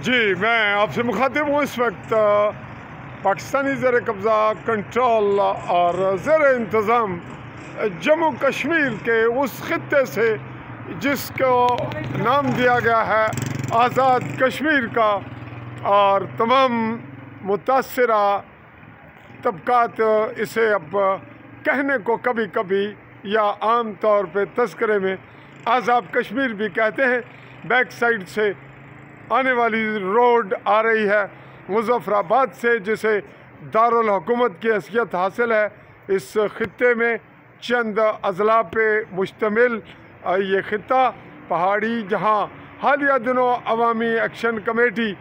جی میں آپ سے مخاطب ہوں اس وقت پاکستانی زیر قبضہ کنٹرول اور زیر انتظام جموں کشمیر کے اس خطے سے جس کو نام دیا گیا ہے آزاد کشمیر کا، اور تمام متاثرہ طبقات اسے اب کہنے کو کبھی کبھی یا عام طور پہ تذکرے میں آزاد کشمیر بھی کہتے ہیں۔ بیک سائڈ سے آنے والی روڈ آ رہی ہے مظفر آباد سے، جسے دارالحکومت کی حیثیت حاصل ہے۔ اس خطے میں چند اضلاع پہ مشتمل یہ خطہ پہاڑی، جہاں حالیہ دنوں عوامی ایکشن کمیٹی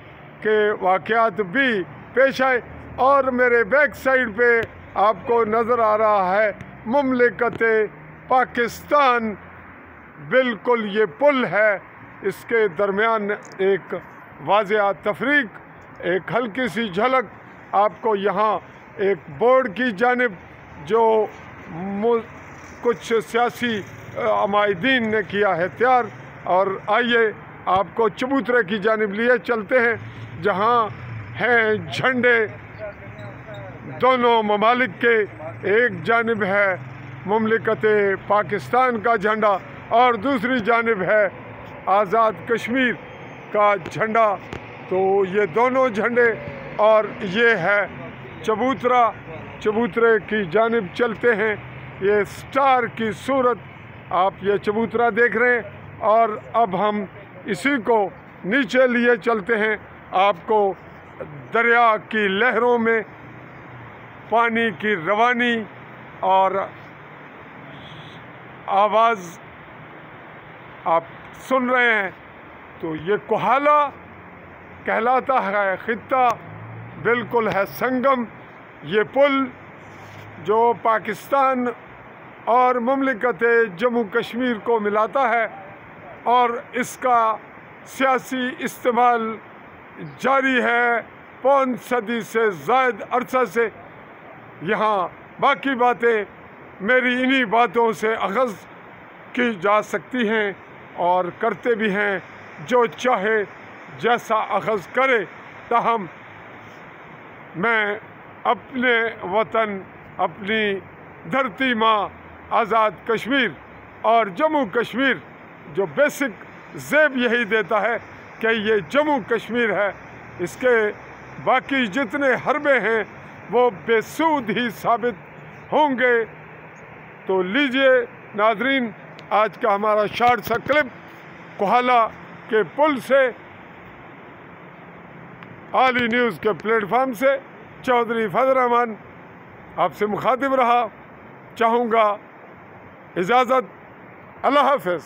کے واقعات بھی پیش آئے، اور میرے بیک سائڈ پہ آپ کو نظر آ رہا ہے مملکت پاکستان، بالکل یہ پل ہے، اس کے درمیان ایک واضح تفریق، ایک ہلکی سی جھلک آپ کو یہاں ایک بورڈ کی جانب جو کچھ سیاسی عمائدین نے کیا ہے تیار، اور آئیے آپ کو چبوترے کی جانب لیے چلتے ہیں جہاں ہیں جھنڈے دونوں ممالک کے۔ ایک جانب ہے مملکت پاکستان کا جھنڈا اور دوسری جانب ہے آزاد کشمیر کا جھنڈا، تو یہ دونوں جھنڈے، اور یہ ہے چبوترے کی جانب چلتے ہیں۔ یہ سٹار کی صورت آپ یہ چبوترا دیکھ رہے ہیں، اور اب ہم اسی کو نیچے لیے چلتے ہیں، آپ کو دریا کی لہروں میں پانی کی روانی اور آواز آپ سن رہے ہیں۔ تو یہ کوہالہ کہلاتا ہے خطہ، بالکل ہے سنگم، یہ پل جو پاکستان اور مملکت جموں کشمیر کو ملاتا ہے، اور اس کا سیاسی استعمال جاری ہے پون صدی سے زائد عرصہ سے۔ یہاں باقی باتیں میری انہی باتوں سے اخذ کی جا سکتی ہیں، اور کرتے بھی ہیں، جو چاہے جیسا اخذ کرے، تاہم میں اپنے وطن، اپنی دھرتی ماں آزاد کشمیر اور جموں کشمیر، جو بیسک زیب یہی دیتا ہے کہ یہ جموں کشمیر ہے، اس کے باقی جتنے حربے ہیں وہ بے سود ہی ثابت ہوں گے۔ تو لیجئے ناظرین، آج کا ہمارا شارٹ سا کلپ کوہالہ کے پل سے، عالی نیوز کے پلیٹ فارم سے، چودھری فضل الرحمان آپ سے مخاطب رہا۔ چاہوں گا اجازت، اللہ حافظ۔